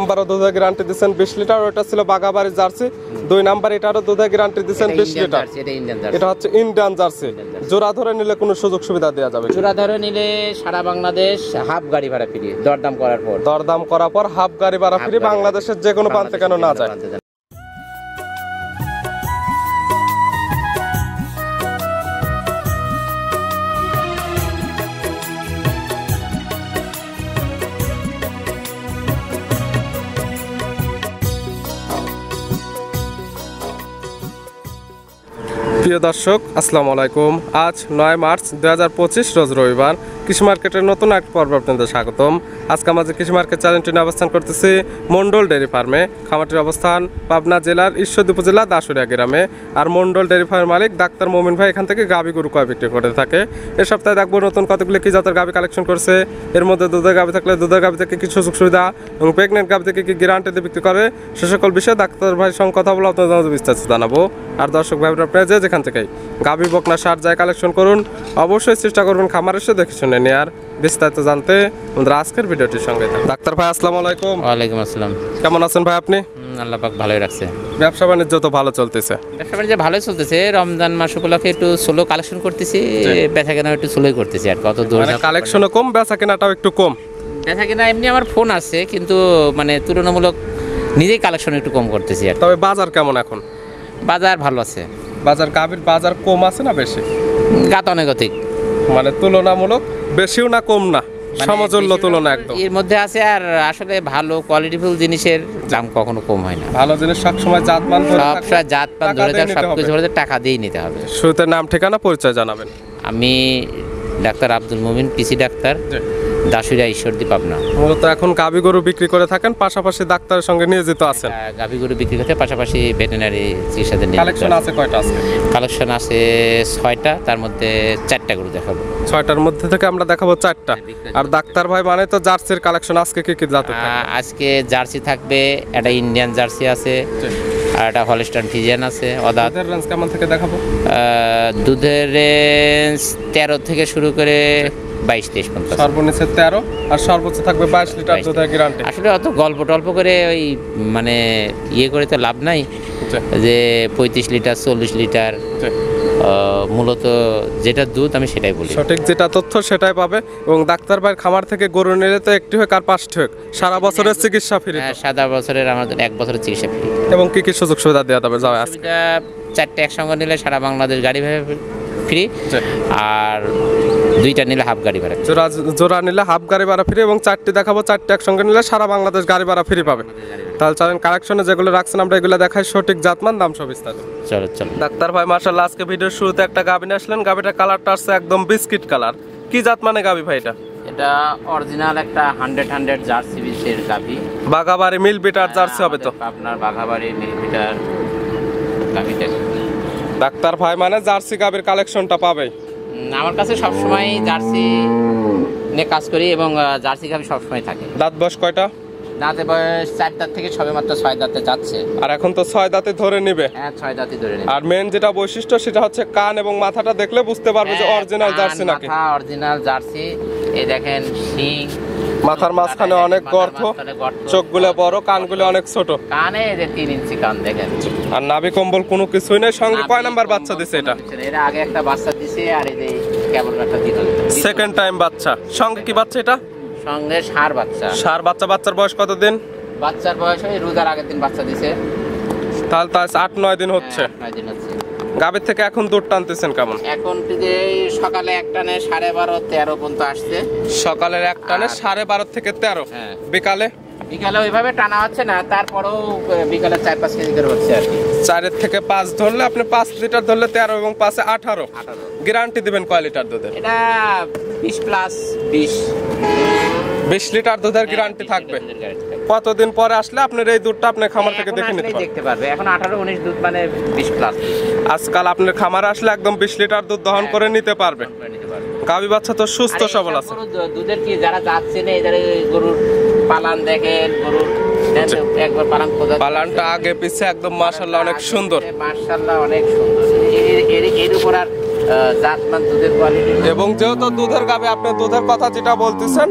নাম্বারও দুধের গ্যারান্টি দিচ্ছেন 20 লিটার, ওটা ছিল বাগাবাড়ি জার্সি। 2 নাম্বার এটারও দুধের গ্যারান্টি দিচ্ছেন 20 লিটার। এটা হচ্ছে ইন্ডিয়ান জার্সি। জোড়া ধরে নিলে কোনো সুযোগ সুবিধা দেওয়া যাবে? জোড়া ধরে নিলে সারা বাংলাদেশ হাফ গাড়ি ভাড়া ফ্রি, দরদাম করার পর হাফ গাড়ি ভাড়া ফ্রি, বাংলাদেশের যে কোনো প্রান্তে কেন না যায়। প্রিয় দর্শক, আসসালামু আলাইকুম। আজ 9 মার্চ 2025 রোজ রবিবার। কৃষি মার্কেটের নতুন এক পর্ব আপনাদের স্বাগতম। আজকে আমাদের কৃষি মার্কেট চ্যানেলটি নিয়ে অবস্থান করতেছি মন্ডল ডেয়ারি ফার্মে। খামারটির অবস্থান পাবনা জেলার ঈশ্বরদী উপজেলা দাসুরিয়া গ্রামে। আর মন্ডল ডেয়ারি ফার্মের মালিক ডাক্তার মোমিন ভাই এখান থেকে গাভী গরু কয় বিক্রি করে থাকে। এ সপ্তাহে দেখবো নতুন কতগুলি কি জাতের গাভী কালেকশন করছে। এর মধ্যে দুধের গাভী থাকলে দুধের গাভী থেকে কিছু সুযোগ সুবিধা এবং প্রেগনেন্ট গাভী থেকে কি গ্যারান্টি দিয়ে বিক্রি করে, সে সকল বিষয়ে ডাক্তার ভাইয়ের সঙ্গে কথা বলে আপনাদের বিস্তারিত জানাবো। আর দর্শক ভাই আপনারা যেখান থেকে গাভী বকনা সার যায় কালেকশন করুন, অবশ্যই চেষ্টা করবেন খামার এসে দেখে শুনে নেওয়ার। বিস্তারিত জানতে আমাদের আজকের ভিডিওটির সঙ্গে থাকুন। ডাক্তার ভাই আসসালামু আলাইকুম। ওয়ালাইকুম আসসালাম। কেমন আছেন ভাই আপনি? আল্লাহ পাক ভালোই রাখছে। ব্যবসা বাণিজ্য তো ভালো চলতেছে? ব্যবসা বাণিজ্য ভালোই চলতেছে। রমজান মাস উপলক্ষে একটু স্লো কালেকশন করতেছি, বেচা কেনা একটু স্লোই করতেছি। আর কত দূর কালেকশনও কম, বেচা কেনাটাও একটু কম। বেচা কেনা এমনি আমার ফোন আছে, কিন্তু মানে তুলনামূলক নিজেই কালেকশন একটু কম করতেছি। আর তবে বাজার কেমন এখন? বাজার ভালো আছে। বাজার গাভীর বাজার কম আছে না বেশি? গাতানুগতিক, মানে তুলনামূলক বেশিও না কম না, সমতুল্য তুলনা একদম এর মধ্যে আছে। আর আসলে ভালো কোয়ালিটিফুল জিনিসের দাম কখনো কম হয় না। ভালো জিনিস সবসময় জাতমান ধরে থাকবে, সবসময় জাতমান ধরে থাকবে, সবকিছু ধরে টাকা দিয়ে নিতে হবে। শুরুতে নাম ঠিকানা পরিচয় জানাবেন। আমি ডাক্তার আব্দুল মুমিন, পিসি ডাক্তার, দাসুরিয়া ঈশ্বরদী পাবনা। মূলত এখন গাভী গরু বিক্রি করে থাকেন, পাশাপাশি ডাক্তারের সঙ্গে নিয়োজিত আছেন। গাভী গরু বিক্রি করতে পাশাপাশি ভেটেরিনারি চিকিৎসাতে নিয়োজিত। কালেকশন আছে কয়টা আজকে? কালেকশন আছে 6টা, তার মধ্যে 4টা গরু দেখাবো। 6টার মধ্যে থেকে আমরা দেখাবো 4টা। আর ডাক্তার ভাই মানে তো জার্সির কালেকশন আজকে কি কি জাত থাকবে? আজকে জার্সি থাকবে, একটা ইন্ডিয়ান জার্সি আছে, আর একটা হলস্টাইন ফ্রিজিয়ান আছে। দুধের রেঞ্জ কেমন থেকে দেখাবো? দুধের রেঞ্জ 13 থেকে শুরু করে 22-23 পর্যন্ত। সর্বনিচে 13 আর সর্বোচ্চ থাকবে 22 লিটার দুধের গ্যারান্টি। আসলে অত গল্প টল্প করে ওই মানে ইয়ে করে তো লাভ নাই যে 35 লিটার 40 লিটার। মূলত যেটা দুধ আমি সেটাই বলি, সঠিক যেটা তথ্য সেটাই পাবে। এবং ডাক্তার ভাইয়ের খামার থেকে গরু নিলে তো একটি হোক আর 5টি হোক, সারা বছরের চিকিৎসা ফ্রি। সারা বছরের আমাদের 1 বছরের চিকিৎসা ফ্রি। এবং কি কি সুযোগ সুবিধা দেওয়া যাবে? যাও আজকে 4টে একসঙ্গে নিলে সারা বাংলাদেশ গাড়ি ভাড়া ফ্রি, আর 2টা নিলে হাফ গাড়ি ভাড়া। জোড়া নিলে হাফ গাড়ি ভাড়া ফ্রি এবং 4টি দেখাবো, 4টি একসঙ্গে নিলে সারা বাংলাদেশ গাড়ি ভাড়া ফ্রি পাবে। তাহলে চলেন কালেকশনে যেগুলো রাখছেন আমরা এগুলো দেখাই, সঠিক জাতমান দাম সব বিস্তারিত। চলো। ডাক্তার ভাই মাশাআল্লাহ আজকে ভিডিওর শুরুতে একটা গাভী নিয়ে আসলেন। গাভীটা কালারটা আসছে একদম বিস্কিট কালার। কি জাত মানে গাভী ভাই এটা? এটা অরিজিনাল একটা 100 জার্সি বিটের গাভী। বাঘাবাড়ি মিল বিটার জার্সি হবে তো? আপনার বাঘাবাড়ি মিল বিটার গাভীটা। ডাক্তার ভাই মানে জার্সি গাভীর কালেকশনটা পাবে। আমার কাছে সবসময় জার্সি নিয়ে কাজ করি এবং জার্সি গাভী সবসময় থাকে। দাঁত বয়স কয়টা? দাঁতে বয়স 4 দাঁত থেকে সবে মাত্র 6 দাঁতে যাচ্ছে। আর এখন তো 6 দাঁতে ধরে নিবে। হ্যাঁ, 6 দাঁতে ধরে নিবে। আর মেন যেটা বৈশিষ্ট্য সেটা হচ্ছে কান এবং মাথাটা দেখলে বুঝতে পারবে যে অরিজিনাল জার্সি নাকি। মাথা অরিজিনাল জার্সি। এই দেখেন শিং, মাথার মাঝখানে অনেক গর্ত, চোখগুলো বড়, কানগুলো অনেক ছোট। কানে যে 3 ইঞ্চি কান দেখেন। আর নাভি কম্বল কোনো কিছুই নেই। সঙ্গে কয় নাম্বার বাচ্চা দিছে এটা? এর আগে একটা বাচ্চা দিছে, আর এই যে কেবল একটা দিল, সেকেন্ড টাইম বাচ্চা। সঙ্গে কি বাচ্চা এটা? সঙ্গে ষাঁড় বাচ্চা। ষাঁড় বাচ্চা। বাচ্চার বয়স কত দিন? বাচ্চার বয়স ওই রোজার আগের দিন বাচ্চা দিছে। তাহলে 8-9 দিন হচ্ছে। 9 দিন হচ্ছে। গাভীর থেকে এখন দুধ টানতেছেন কেমন? এখন সকালে এক টানে 12.5-13 পর্যন্ত আসছে। সকালের এক টানে 12.5 থেকে 13। বিকালে ওইভাবে টানা হচ্ছে না, তারপরেও বিকালে 4-5 কেজি করে হচ্ছে আর কি। 4 থেকে 5 ধরলে আপনি 5 লিটার ধরলে 13 এবং 5-এ 18। গ্যারান্টি দিবেন কয় লিটার দুধের? এটা 20+20 20 লিটার দুধের গ্যারান্টি থাকবে। কতদিন পরে আসলে আপনার এই দুধটা আপনার খামার থেকে দেখতে পারবে? এখন 18-19 দুধ মানে 20+। আজকাল আপনার খামারে আসলে একদম 20 লিটার দুধ দহন করে নিতে পারবে। গাভী বাচ্চা তো সুস্থ সবল আছে। দুধের কি যারা যাচ্ছে না, এদের গরুর পালান দেখেন, গরুর একবার পালানটা আগে পিছে একদম মাশাআল্লাহ অনেক সুন্দর। মাশাআল্লাহ অনেক সুন্দর। এর উপর আর জাতমান দুধের কোয়ালিটি। এবং যেহেতু দুধের গাভী, আপনি দুধের কথা যেটা বলতেছেন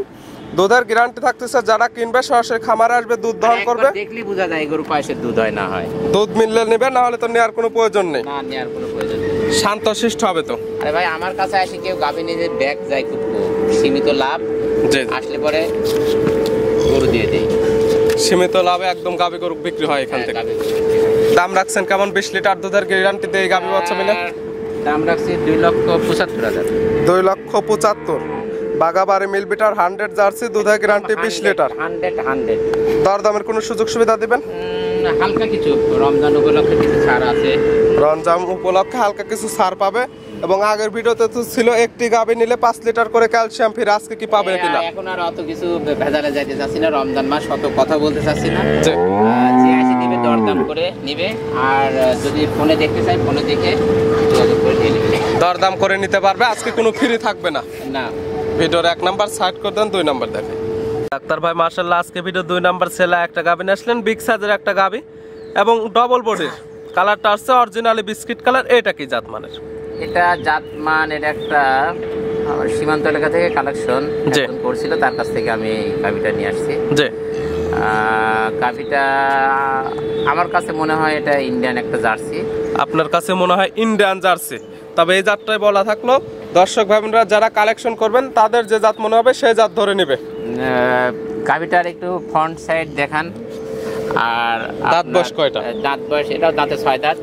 দুধের গ্যারান্টি থাকতেছে, যারা কিনবে সরাসরি খামারে আসবে, দুধ দহন করবে, দেখলি বোঝা যায় গরু পায়েসের দুধ হয় না হয়। দুধ মিললে নেবে, না হলে তো নেওয়ার কোনো প্রয়োজন নেই। না নেওয়ার কোনো প্রয়োজন নেই, শান্তশিষ্ট হবে তো। আরে ভাই আমার কাছে আসে কেউ গাভী নিয়ে ব্যাগ যায় খুব সীমিত লাভ, আসলে পরে গরু দিয়ে দেই, সীমিত লাভে একদম গাভী গরু বিক্রি হয় এখান থেকে। দাম রাখছেন কেমন 20 লিটার দুধের গ্যারান্টি দিয়ে গাভী বাচ্চা মিলে? দাম রাখছি 2,75,000। 2,75,000। বাগাবাড়ি মিল বিটার 100 জার্সি, দুধের গ্যারান্টি 20 লিটার। 100 দরদামের কোনো সুযোগ সুবিধা দিবেন? হালকা কিছু রমজান উপলক্ষে কিছু ছাড় আছে। রমজান উপলক্ষে হালকা কিছু ছাড় পাবে। এবং আগের ভিডিওতে তো ছিল একটি গাভী নিলে 5 লিটার করে ক্যালসিয়াম ফ্রি, আজকে কি পাবে কিনা? এখন আর অত কিছু ভেজালে যাইতে চাচ্ছি না, রমজান মাস অত কথা বলতে চাচ্ছি না। যে আসে নিবে দরদাম করে নিবে, আর যদি ফোনে দেখতে চাই ফোনে দেখে যোগাযোগ করে নিয়ে নেবে। দরদাম করে নিতে পারবে, আজকে কোনো ফ্রি থাকবে না। না, ভিডিওর 1 নাম্বার সাইড করে দেন, 2 নাম্বার দেখে। ডাক্তার ভাই মাশাআল্লাহ আজকে ভিডিও 2 নাম্বার সেলা একটা গাভী নিয়ে আসলেন, বিগ সাইজের একটা গাভী এবং ডবল বডির, কালারটা আসছে অরিজিনালি বিস্কিট কালার। এটা কি জাত মানের? এটা জাতমান, এটা একটা আমার সীমান্ত এলাকা থেকে কালেকশন করছিল, তার কাছ থেকে আমি গাভীটা নিয়ে আসছি। জি, গাভীটা আমার কাছে মনে হয় এটা ইন্ডিয়ান একটা জার্সি। আপনার কাছে মনে হয় ইন্ডিয়ান জার্সি? তবে এই জাতটাই বলা থাকলো, দর্শক ভাই বোনেরা যারা কালেকশন করবেন তাদের যে জাত মনে হবে সেই জাত ধরে নেবে। গাভীটার একটু ফ্রন্ট সাইড দেখান। আর দাঁত বয়স কয়টা? দাঁত বয়স এটাও দাঁতে 6 দাঁত।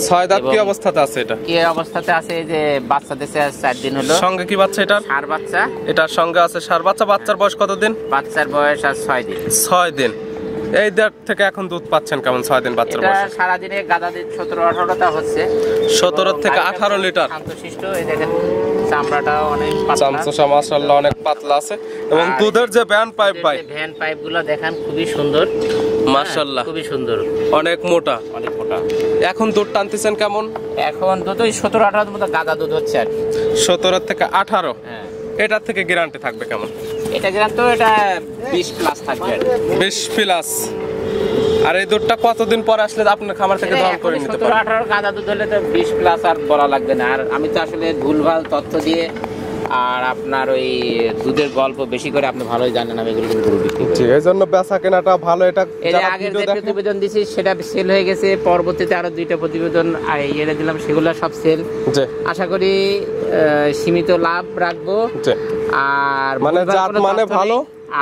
6 দাঁত। কি অবস্থাতে আছে এটা? কি অবস্থাতে আছে, এই যে বাচ্চা দিয়েছে 4 দিন হলো। সঙ্গে কি বাচ্চা এটা? ষাঁড় বাচ্চা। এটার সঙ্গে আছে ষাঁড় বাচ্চা। বাচ্চার বয়স কত দিন? বাচ্চার বয়স আর 6 দিন। 6 দিন। এই দাঁত থেকে এখন দুধ পাচ্ছেন কেমন 6 দিন বাচ্চার বয়স? এটা সারা দিনে গাদা দিন 17-18টা হচ্ছে। 17 থেকে 18 লিটার। শান্তশিষ্ট, এই দেখেন চামড়াটাও অনেক পাতলা, চামচা মাশাআল্লাহ অনেক পাতলা আছে। এবং দুধের যে ভ্যান পাইপ ভাই, ভ্যান পাইপগুলো দেখেন খুবই সুন্দর মাশাআল্লাহ, খুবই সুন্দর, অনেক মোটা। অনেক মোটা। এখন দুধ টানতেছেন কেমন? এখন দুধ ওই 17-18 মতো গাদা দুধ হচ্ছে আর কি। 17 থেকে 18। হ্যাঁ, এটার থেকে গ্যারান্টি থাকবে কেমন? এটা গ্রাম তো এটা 20 প্লাস থাকবে। 20 প্লাস। আর এই দুধটা কতদিন পর আসলে আপনার খামার থেকে দহন করে নিতে পারবেন? 17-18 গাদা দুধ হলে তো 20 প্লাস আর বলা লাগবে না। আর আমি তো আসলে ভুলভাল তথ্য দিয়ে আর আপনার ওই দুধের গল্প বেশি করে আপনি ভালোই জানেন, আমি এগুলো কিন্তু গরু বিক্রি করি। জি, এজন্য বেচা কেনাটা ভালো। এটা এর আগে যে প্রতিবেদন দিছি সেটা সেল হয়ে গেছে, পরবর্তীতে আরো 2টা প্রতিবেদন এনে দিলাম, সেগুলো সব সেল। জি, আশা করি সীমিত লাভ রাখবো। জি, আর মানে জাত মানে ভালো,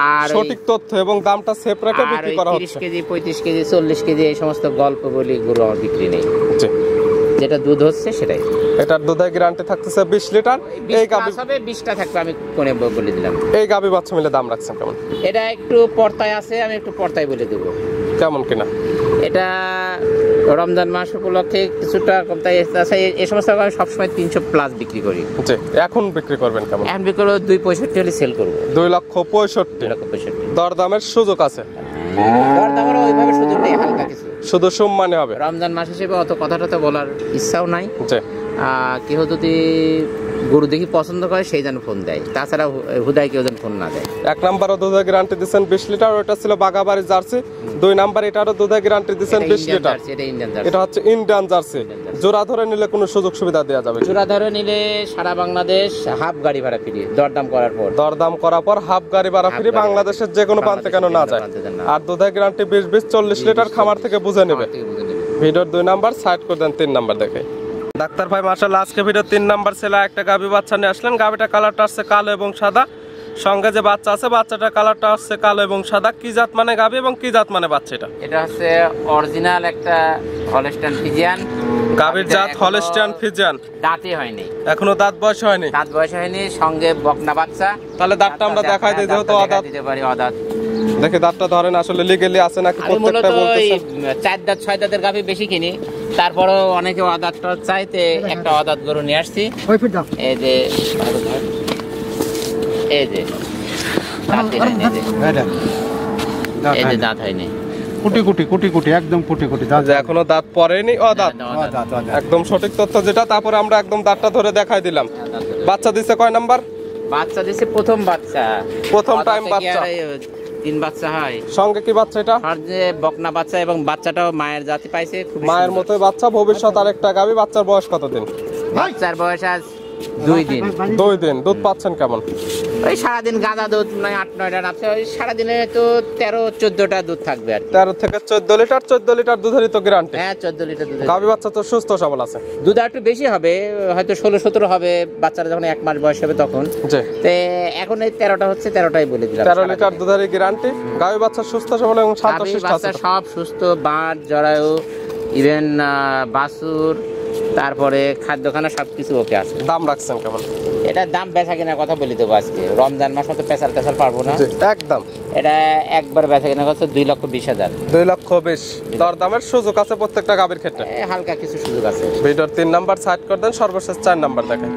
আর সঠিক তথ্য এবং দামটা সেফ রেখে বিক্রি করা হচ্ছে। 30 কেজি 35 কেজি 40 কেজি এই সমস্ত গল্প বলি গরু আমার বিক্রি নেই। জি, যেটা দুধ হচ্ছে সেটাই। এটার দুধের গ্যারান্টি থাকতেছে 20 লিটার। এই গাবি হবে 20টা থাকবে, আমি কোনে বলে দিলাম। এই গাবি বাচ্চা মিলে দাম রাখছেন কেমন? এটা একটু পর্তায় আছে, আমি একটু পর্তায় বলে দেব কেমন কিনা। এটা রমজান মাস উপলক্ষে কিছুটা কম, তাই এই সমস্ত আমি সবসময় 300 প্লাস বিক্রি করি। জি, এখন বিক্রি করবেন কেমন? এখন বিক্রি করবো 265 হলে সেল করবো। 2,65,000। 2,65,000 দরদামের সুযোগ আছে? দরদামের ওইভাবে সুযোগ নেই, হালকা কিছু শুধু সম্মানে হবে। রমজান মাস হিসেবে অত কথাটা তো বলার ইচ্ছাও নাই। জি, কেউ যদি গরু দেখি পছন্দ করে সেই যেন ফোন দেয়, তাছাড়া হুদায় কেউ যেন ফোন না দেয়। 1 নাম্বারও দুধের গ্যারান্টি দিচ্ছেন 20 লিটার, ওটা ছিল বাগাবাড়ি জার্সি। 2 নাম্বার এটারও দুধের গ্যারান্টি দিচ্ছেন 20 লিটার। এটা ইন্ডিয়ান জার্সি। এটা হচ্ছে ইন্ডিয়ান জার্সি। জোড়া ধরে নিলে কোনো সুযোগ সুবিধা দেওয়া যাবে? জোড়া ধরে নিলে সারা বাংলাদেশ হাফ গাড়ি ভাড়া ফ্রি, দরদাম করার পর। দরদাম করার পর হাফ গাড়ি ভাড়া ফ্রি, বাংলাদেশের যে কোনো প্রান্তে কেন না যায়। আর দুধের গ্যারান্টি 20 40 লিটার, খামার থেকে বুঝে নেবে। ভিডিওর 2 নাম্বার সাইড করে দেন, 3 নাম্বার দেখে। ডাক্তার ভাই মাশাআল্লাহ আজকে ভিডিও 3 নাম্বার ছেলে একটা গাভী বাচ্চা নিয়ে আসলেন। গাভীটা কালারটা আসছে কালো এবং সাদা, সঙ্গে যে বাচ্চা আছে বাচ্চাটার কালারটা আসছে কালো এবং সাদা। কি জাত মানে গাভী এবং কি জাত মানে বাচ্চা? এটা হচ্ছে অরিজিনাল একটা হলস্টাইন ফ্রিজিয়ান। গাভীর জাত হলস্টাইন ফ্রিজিয়ান। দাঁতই হয়নি এখনো, দাঁত বয়স হয়নি। দাঁত বয়স হয়নি, সঙ্গে বকনা বাচ্চা। তাহলে দাঁতটা আমরা দেখাই দিই, যেহেতু অদাঁত দিতে পারি। অদাঁত দেখে দাঁতটা ধরেন, আসলে লিগেলি আছে নাকি আমি মূলত প্রত্যেকটা বলতেছেন। 4 দাঁত 6 দাঁতের গাভী বেশি কিনি, তারপরও অনেকে অদাঁতটা চাইতে একটা অদাঁত গরু নিয়ে আসছি। এই যে এই যে দাঁতই হয়নি, এই যে দাঁত হয়নি, কোটি কোটি কোটি কোটি একদম কোটি কোটি দাঁত। যে এখনো দাঁত পড়েনি, অদাঁত। একদম সঠিক তথ্য যেটা, তারপরে আমরা একদম দাঁতটা ধরে দেখাই দিলাম। বাচ্চা দিছে কয় নাম্বার? বাচ্চা দিছে প্রথম বাচ্চা, প্রথম টাইম বাচ্চা। 3 বাচ্চা হয়। সঙ্গে কি বাচ্চা এটা? আর যে বকনা বাচ্চা, এবং বাচ্চাটাও মায়ের জাতি পাইছে, খুব মায়ের মতোই বাচ্চা। ভবিষ্যৎ আরেকটা গাভী। বাচ্চার বয়স কতদিন? বাচ্চার বয়স আজ 2 দিন। 2 দিন দুধ পাচ্ছেন কেমন? ওই সারাদিন গাঁদা দুধ নয় 8-9টা নামছে, ওই সারাদিনে তো 13-14টা দুধ থাকবে আর কি। 13 থেকে 14 লিটার, 14 লিটার দুধেরই তো গ্যারান্টি। হ্যাঁ 14 লিটার দুধ। গাভী বাচ্চা তো সুস্থ সবল আছে। দুধ একটু বেশি হবে, হয়তো 16-17 হবে বাচ্চারা যখন 1 মাস বয়স হবে তখন। জি। তে এখন এই 13টা হচ্ছে, 13টাই বলে দিলাম। 13 লিটার দুধেরই গ্যারান্টি। গাভী বাচ্চা সুস্থ সবল এবং গাভী শান্তশিষ্ট আছে। বাচ্চা সব সুস্থ, বাঁট জরায়ু ইভেন বাছুর, তারপরে খাদ্যখানা সবকিছু ওকে আছে। দাম রাখছেন কেমন? এটার দাম বেচা কেনার কথা বলি দেবো আজকে, রমজান মাস মতো পেশার পারবো না। জি, একদম। এটা একবার বেচা কেনা করছে 2,20,000। 2,20,000 দরদামের সুযোগ আছে প্রত্যেকটা গাভীর ক্ষেত্রে। হালকা কিছু সুযোগ আছে। ভিডিওর 3 নাম্বার সাইড করে দেন, সর্বশেষ 4 নাম্বার দেখেন।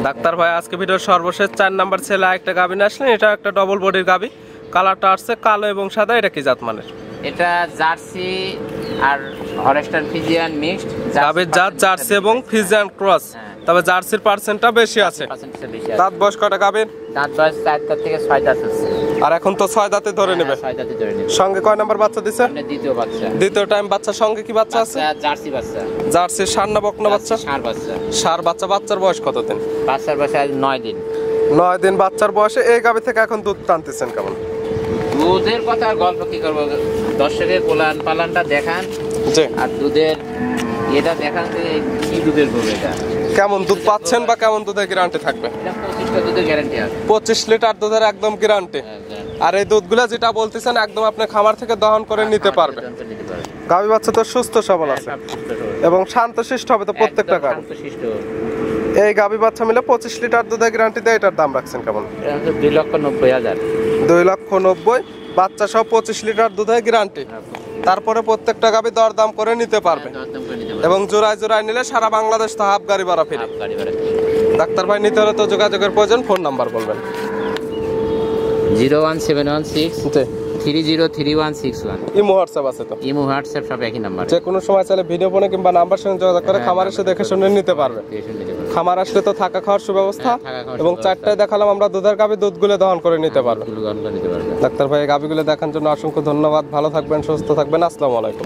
ডাক্তার ভাই আজকে ভিডিওর সর্বশেষ 4 নাম্বার ছেলে একটা গাভী নিয়ে আসলেন। এটা একটা ডবল বডির গাভী, কালারটা আসছে কালো এবং সাদা। এটা কি জাত মানের? এটা জার্সি আর হলস্টাইন ফ্রিজিয়ান মিক্সড। গাভীর জাত জার্সি এবং ফ্রিজিয়ান ক্রস, তবে জার্সির পার্সেন্টটা বেশি আছে। দাঁত বয়স কয়টা গাভীর? দাঁত বয়স 4 দাঁত থেকে 6 দাঁত আছে। আর এখন তো 6 দাঁতে ধরে নেবে। 6 দাঁতে ধরে নেবে। সঙ্গে কয় নাম্বার বাচ্চা দিছে? দ্বিতীয় বাচ্চা। দ্বিতীয় টাইম বাচ্চা। সঙ্গে কি বাচ্চা আছে? জার্সি বাচ্চা। জার্সি ষাঁড় না বকনা বাচ্চা? ষাঁড় বাচ্চা। ষাঁড় বাচ্চা। বাচ্চার বয়স কত দিন? বাচ্চার বয়স 9 দিন। 9 দিন বাচ্চার বয়সে এই গাভী থেকে এখন দুধ টানতেছেন কেমন? দুধের কথা আর গল্প কি করবো, দর্শকের পালানটা দেখান। জি। আর দুধের এটা দেখান যে কি দুধের গরু এটা। কেমন দুধ পাচ্ছেন বা কেমন দুধের গ্যারান্টি থাকবে? এটা 25টা দুধের গ্যারান্টি আছে। 25 লিটার দুধের একদম গ্যারান্টি। আর এই দুধগুলো যেটা বলতেছেন একদম আপনি খামার থেকে দহন করে নিতে পারবে। গাভী বাচ্চা তো সুস্থ সবল আছে এবং শান্তশিষ্ট হবে তো প্রত্যেকটা গাভী। এই গাভী বাচ্চা মিলে 25 লিটার দুধের গ্যারান্টি দেয়। এটার দাম রাখছেন কেমন? 2,90,000। 2,90,000 বাচ্চা সহ 25 লিটার দুধের গ্যারান্টি। তারপরে প্রত্যেকটা গাভী দরদাম করে নিতে পারবে এবং জোড়ায় জোড়ায় নিলে সারা বাংলাদেশ তো হাফ গাড়ি ভাড়া ফ্রি। ডাক্তার ভাই নিতে হলে তো যোগাযোগের প্রয়োজন। ফোন নাম্বার বলবেন। 01716 303161। ইমো হোয়াটসঅ্যাপ আছে তো? ইমো হোয়াটসঅ্যাপ সব একই নাম্বার। যে কোনো সময় চাইলে ভিডিও ফোনে কিংবা নাম্বার সঙ্গে যোগাযোগ করে খামার এসে দেখে শুনে নিতে পারবে। খামার আসলে তো থাকা খাওয়ার সুব্যবস্থা এবং 4টায় দেখালাম আমরা দুধের গাভী, দুধগুলো দহন করে নিতে পারবে। নিতে পারবে। ডাক্তার ভাই গাভীগুলো দেখার জন্য অসংখ্য ধন্যবাদ। ভালো থাকবেন, সুস্থ থাকবেন। আসসালামু আলাইকুম।